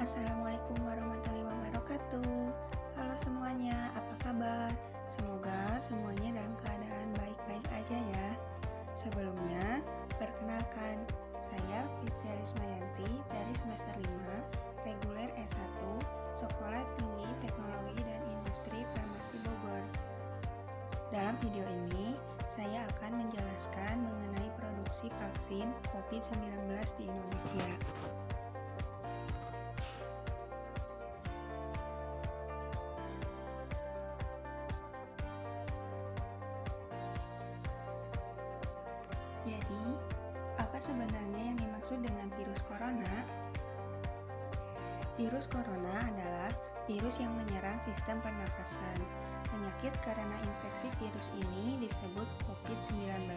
Assalamualaikum warahmatullahi wabarakatuh. Halo semuanya, apa kabar? Semoga semuanya dalam keadaan baik-baik aja ya. Sebelumnya, perkenalkan, saya Fitri Arismayanti dari semester 5, reguler S1, Sekolah Tinggi Teknologi dan Industri Farmasi Bogor. Dalam video ini, saya akan menjelaskan mengenai produksi vaksin COVID-19 di Indonesia. Jadi, apa sebenarnya yang dimaksud dengan virus corona? Virus corona adalah virus yang menyerang sistem pernafasan. Penyakit karena infeksi virus ini disebut COVID-19.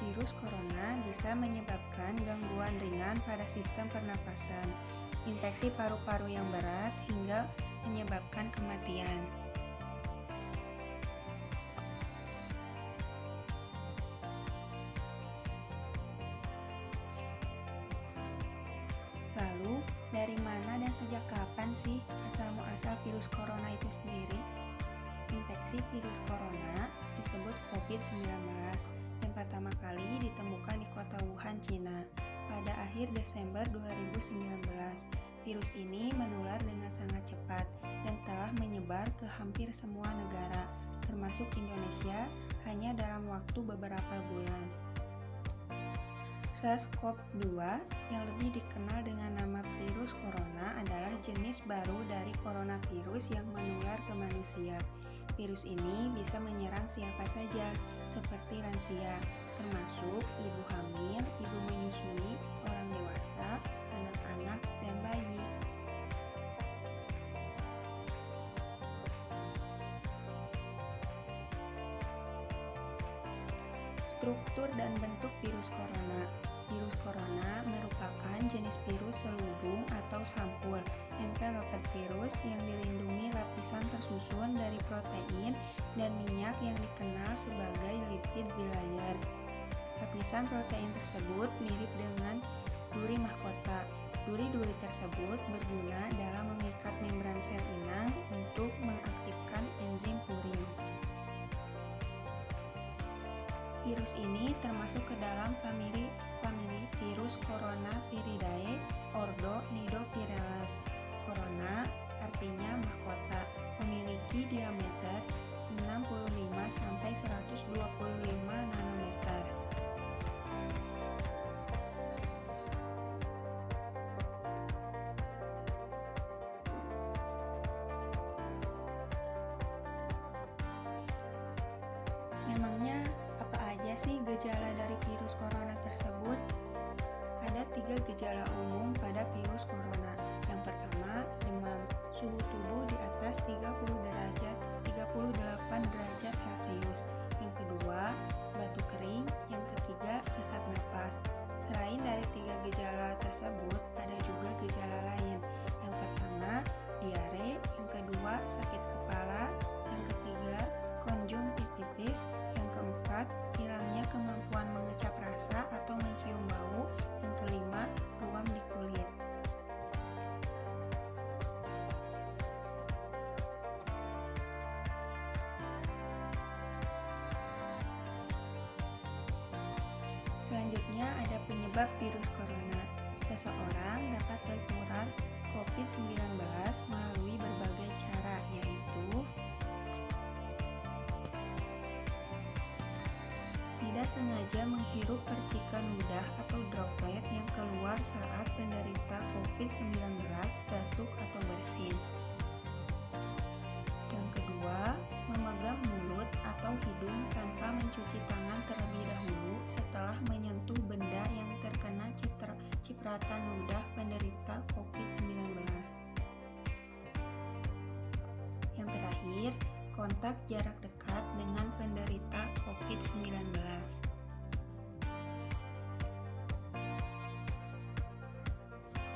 Virus corona bisa menyebabkan gangguan ringan pada sistem pernafasan, infeksi paru-paru yang berat, hingga menyebabkan kematian. Lalu, dari mana dan sejak kapan sih asal-muasal virus corona itu sendiri? Infeksi virus corona disebut COVID-19 yang pertama kali ditemukan di kota Wuhan, Cina pada akhir Desember 2019. Virus ini menular dengan sangat cepat dan telah menyebar ke hampir semua negara, termasuk Indonesia, hanya dalam waktu beberapa bulan. SARS-CoV-2 yang lebih dikenal dengan nama virus corona adalah jenis baru dari coronavirus yang menular ke manusia. Virus ini bisa menyerang siapa saja, seperti lansia, termasuk ibu hamil, ibu menyusui, orang dewasa, anak-anak, dan bayi. Struktur dan bentuk virus corona. Virus corona merupakan jenis virus selubung atau sampul enveloped virus yang dilindungi lapisan tersusun dari protein dan minyak yang dikenal sebagai lipid bilayer. Lapisan protein tersebut mirip dengan duri mahkota. Duri-duri tersebut berguna dalam mengikat membran sel inang untuk mengaktifkan enzim purin. Virus ini termasuk ke dalam famili virus Coronaviridae, ordo Nidovirales. Corona artinya mahkota, memiliki diameter 65–125 nanometer. Memangnya apa aja sih gejala dari virus corona tersebut? Ada 3 gejala umum pada virus corona. Yang pertama, demam, suhu tubuh di atas 38 derajat Celcius. Yang kedua, batuk kering. Yang ketiga, sesak napas. Selain dari 3 gejala tersebut, ada juga gejala lain. Yang pertama, diare. Yang kedua, sakit kepala. Yang ketiga, konjungtivitis. Yang keempat, hilangnya kemampuan mengecap rasa atau mencium bau. Yang kelima, ruam di kulit. Selanjutnya ada penyebab virus corona. Seseorang dapat tertular COVID-19 melalui berbagai cara, yaitu tidak sengaja menghirup percikan ludah atau droplet yang keluar saat penderita COVID-19 batuk atau bersin. Yang kedua, memegang mulut atau hidung tanpa mencuci tangan terlebih dahulu setelah menyentuh benda yang terkena cipratan ludah penderita COVID-19. Yang terakhir, kontak jarak dekat dengan penderita COVID-19.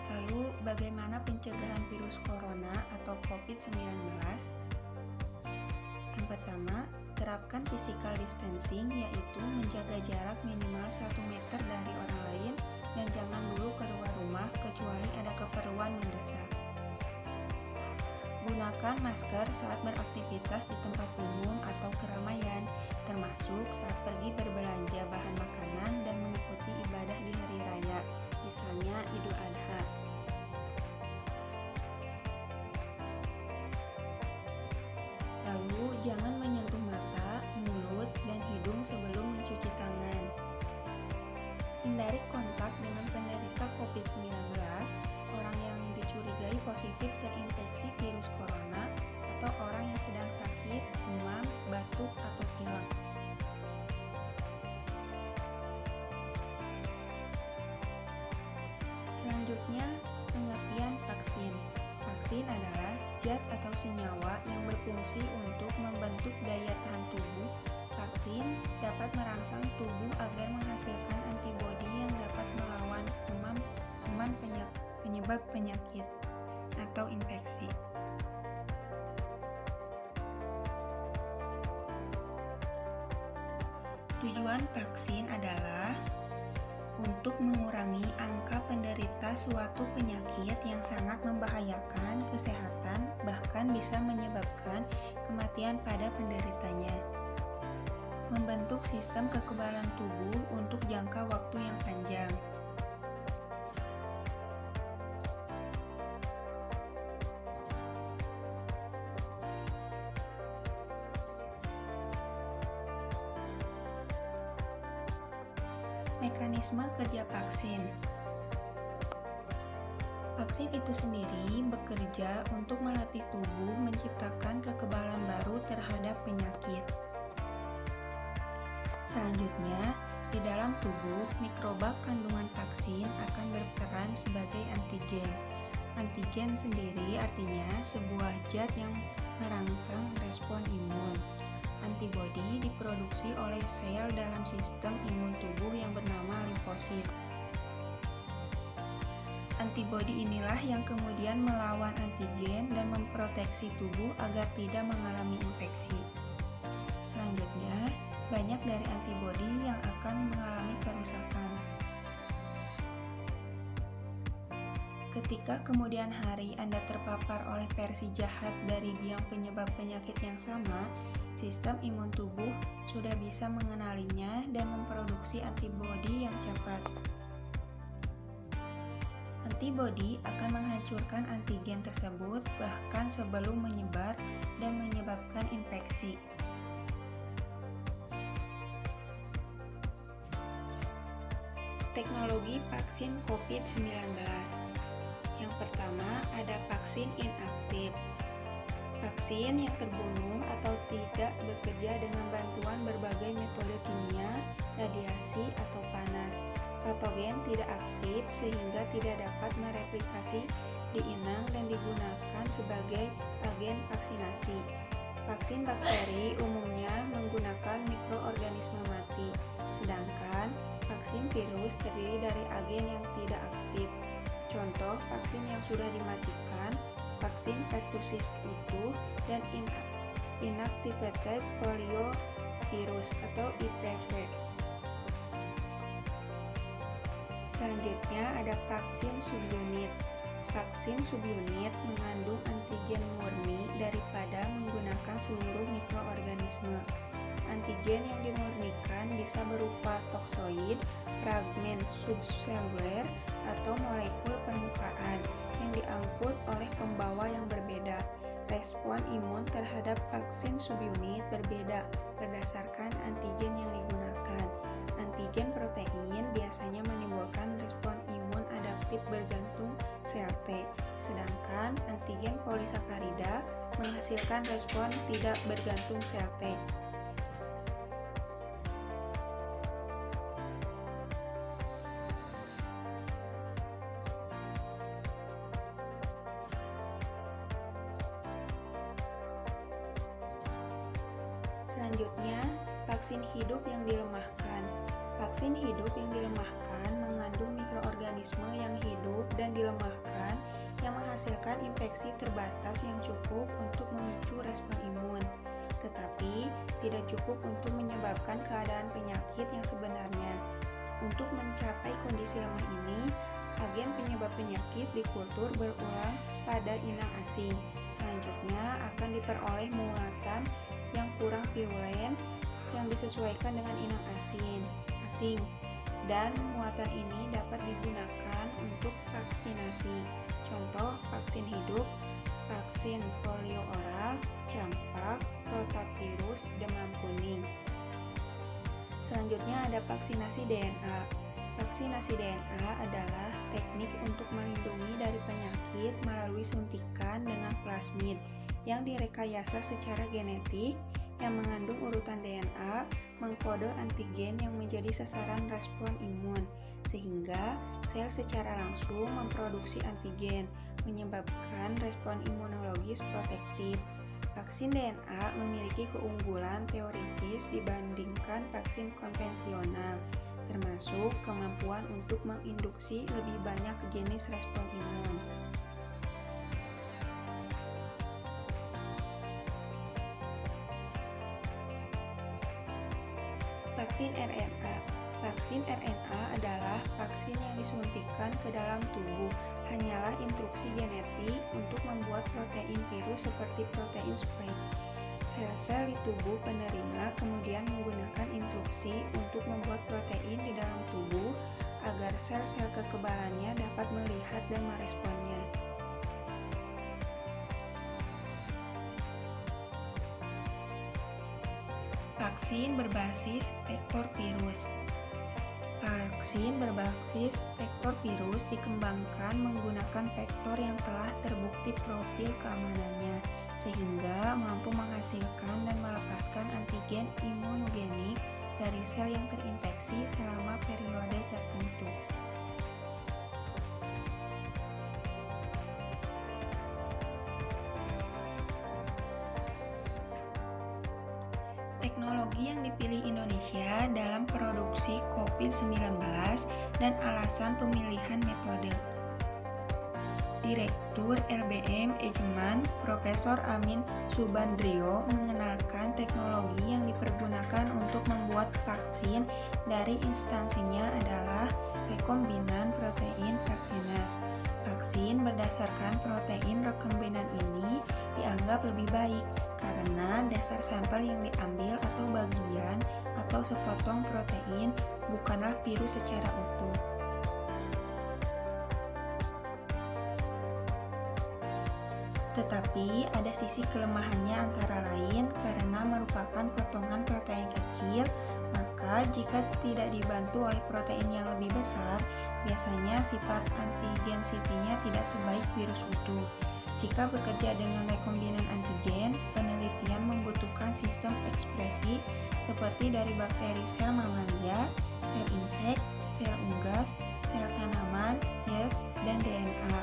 Lalu, bagaimana pencegahan virus corona atau COVID-19? Yang pertama, terapkan physical distancing, yaitu menjaga jarak minimal 1 meter dari orang lain dan jangan dulu keluar rumah kecuali ada keperluan mendesak. Gunakan masker saat beraktivitas di tempat umum atau keramaian, termasuk saat pergi berbelanja bahan makanan dan mengikuti ibadah di hari raya, misalnya Idul Adha. Lalu, jangan menyentuh mata, mulut, dan hidung sebelum mencuci tangan. Hindari kontak dengan penderita COVID-19, orang yang dicurigai positif terinfeksi virus corona, atau orang yang sedang sakit, demam, batuk, atau pilek. Selanjutnya, pengertian vaksin. Vaksin adalah zat atau senyawa yang berfungsi untuk membentuk daya tahan tubuh. Vaksin dapat merangsang tubuh agar menghasilkan antibodi yang dapat melawan kuman penyebab penyakit atau infeksi. Tujuan vaksin adalah untuk mengurangi angka penderita suatu penyakit yang sangat membahayakan kesehatan, bahkan bisa menyebabkan kematian pada penderitanya. Membentuk sistem kekebalan tubuh untuk jangka waktu yang panjang. Mekanisme kerja vaksin. Vaksin itu sendiri bekerja untuk melatih tubuh menciptakan kekebalan baru terhadap penyakit. Selanjutnya, di dalam tubuh, mikroba kandungan vaksin akan berperan sebagai antigen. Antigen sendiri artinya sebuah zat yang merangsang respon imun. Antibodi diproduksi oleh sel dalam sistem imun tubuh yang bernama limfosit. Antibodi inilah yang kemudian melawan antigen dan memproteksi tubuh agar tidak mengalami infeksi. Selanjutnya, banyak dari antibodi yang akan mengalami kerusakan. Ketika kemudian hari Anda terpapar oleh versi jahat dari biang penyebab penyakit yang sama, sistem imun tubuh sudah bisa mengenalinya dan memproduksi antibodi yang cepat. Antibodi akan menghancurkan antigen tersebut bahkan sebelum menyebar dan menyebabkan infeksi. Teknologi vaksin COVID-19. Yang pertama, ada vaksin inaktif. Vaksin yang terbunuh atau tidak bekerja dengan bantuan berbagai metode kimia, radiasi, atau panas. Patogen tidak aktif sehingga tidak dapat mereplikasi di inang dan digunakan sebagai agen vaksinasi. Vaksin bakteri umumnya menggunakan mikroorganisme mati, sedangkan vaksin virus terdiri dari agen yang tidak aktif. Contoh vaksin yang sudah dimatikan, vaksin pertussis utuh, dan inactivated poliovirus atau IPV. Selanjutnya ada vaksin subunit. Vaksin subunit mengandung antigen murni daripada menggunakan seluruh mikroorganisme. Antigen yang dimurnikan bisa berupa toksoid, fragmen subseluler, atau molekul permukaan yang diangkut oleh pembawa yang berbeda. Respon imun terhadap vaksin subunit berbeda berdasarkan antigen yang digunakan. Antigen protein biasanya menimbulkan respon imun adaptif bergantung sel T, sedangkan antigen polisakarida menghasilkan respon tidak bergantung sel T. Selanjutnya, vaksin hidup yang dilemahkan. Vaksin hidup yang dilemahkan mengandung mikroorganisme yang hidup dan dilemahkan yang menghasilkan infeksi terbatas yang cukup untuk memicu respon imun, tetapi tidak cukup untuk menyebabkan keadaan penyakit yang sebenarnya. Untuk mencapai kondisi lemah ini, agen penyebab penyakit di kultur berulang pada inang asing. Selanjutnya akan diperoleh muatan yang kurang virulen yang disesuaikan dengan inang asing. Dan muatan ini dapat digunakan untuk vaksinasi. Contoh vaksin hidup, vaksin polio oral, campak, rotavirus, demam kuning. Selanjutnya ada vaksinasi DNA. Vaksinasi DNA adalah teknik untuk melindungi dari penyakit melalui suntikan dengan plasmid yang direkayasa secara genetik yang mengandung urutan DNA mengkode antigen yang menjadi sasaran respon imun, sehingga sel secara langsung memproduksi antigen, menyebabkan respon imunologis protektif. Vaksin DNA memiliki keunggulan teoritis dibandingkan vaksin konvensional, termasuk kemampuan untuk menginduksi lebih banyak jenis respon imun. Vaksin RNA. Vaksin RNA adalah vaksin yang disuntikan ke dalam tubuh. Hanyalah instruksi genetik untuk membuat protein virus seperti protein spike. Sel-sel di tubuh penerima kemudian menggunakan instruksi untuk membuat protein di dalam tubuh agar sel-sel kekebalannya dapat melihat dan meresponnya. Vaksin berbasis vektor virus. Vaksin berbasis vektor virus dikembangkan menggunakan vektor yang telah terbukti profil keamanannya, sehingga mampu menghasilkan dan melepaskan antigen imunogenik dari sel yang terinfeksi selama periode tertentu. Teknologi yang dipilih Indonesia dalam produksi COVID-19 dan alasan pemilihan metode. Direktur LBM Eijkman, Profesor Amin Subandrio mengenalkan teknologi yang dipergunakan untuk membuat vaksin dari instansinya adalah rekombinan protein vaksinase. Vaksin berdasarkan protein rekombinan ini dianggap lebih baik karena dasar sampel yang diambil atau bagian atau sepotong protein bukanlah virus secara utuh. Tetapi ada sisi kelemahannya antara lain karena merupakan potongan protein kecil, maka jika tidak dibantu oleh protein yang lebih besar, biasanya sifat antigen-sitinya tidak sebaik virus utuh. Jika bekerja dengan rekombinan antigen, penelitian membutuhkan sistem ekspresi seperti dari bakteri sel mamalia, sel insek, sel unggas, sel tanaman, yeast, dan DNA.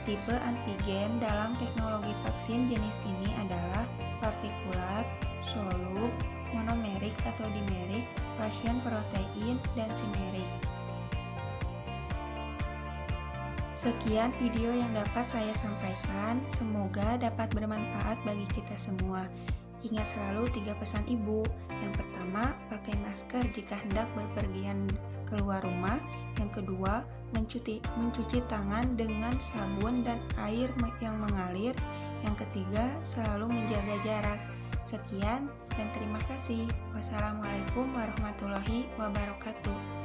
Tipe antigen dalam teknologi vaksin jenis ini adalah partikulat, solub, monomerik atau dimerik, fusion protein, dan simerik. Sekian video yang dapat saya sampaikan, semoga dapat bermanfaat bagi kita semua. Ingat selalu 3 pesan ibu. Yang pertama, pakai masker jika hendak berpergian keluar rumah. Yang kedua, mencuci tangan dengan sabun dan air yang mengalir. Yang ketiga, selalu menjaga jarak. Sekian dan terima kasih. Wassalamualaikum warahmatullahi wabarakatuh.